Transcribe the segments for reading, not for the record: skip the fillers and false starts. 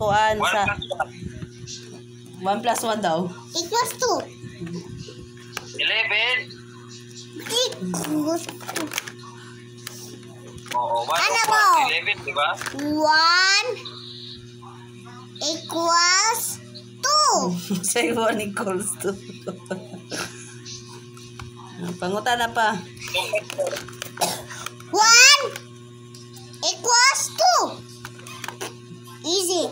kuan 1 sa plus 1 plus 1 daw. Equals 2. 11. Equals Oo, 1 Ano plus po? 11, di ba? 1 equals 2. Say 1 equals 2. Pangutan na pa. 1 equals 2. Easy.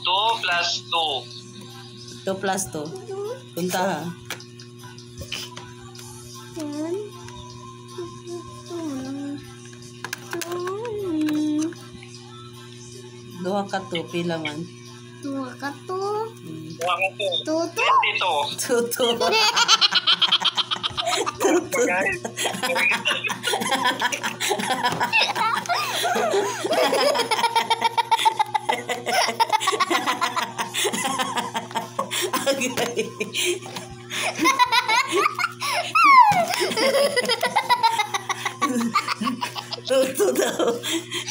2 plus 2. 2 plus 2. Punta ha. Duha ka 2 pila man. 2 ka 2. 2 ka 2. 2. 22. 2. Guys. Tutu daw.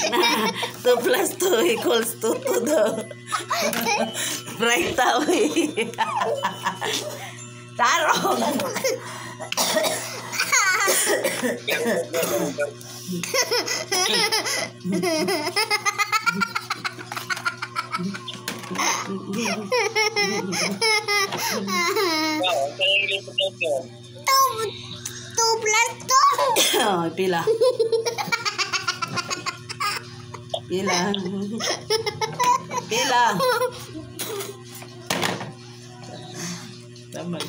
Na 2 plus 2 equals 2 daw. Bright tao eh. Tarong. Wow, sa English ito. 2 plus 2. Oh, pila. Pila. Pila. Tama. 2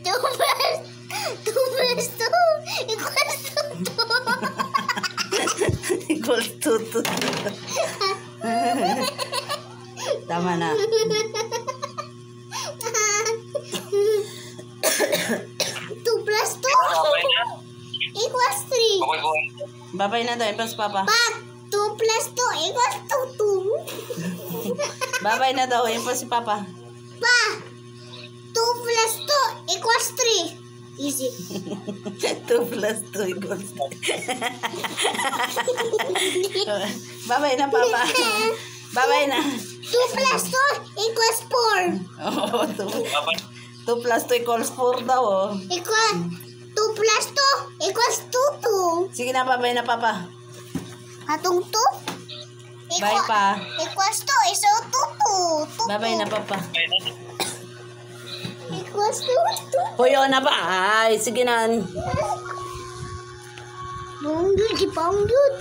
plus 2 equals 2. Equals 2. Tama na. 2 plus 2 equals 3. Okay, boy. Babay na daw. Pas papa. Pa, 2 plus 2 equals 2. Babay na daw. Pas si papa. Pa, 2 plus 2 equals 3. Easy. 2 plus 2 equals babay na papa. Babay na. 2 plus 2 equals 4. Oh, 2 plus 2 equals 4 daw. Oh. Equal 2 plus 2 equals 2. Sige na, babay na papa. Atong 2 Bye pa. equals 2 is 2. Babay na papa. Equals 2. Puyo na ba? Ay, sige na. Bonggol, di bonggol.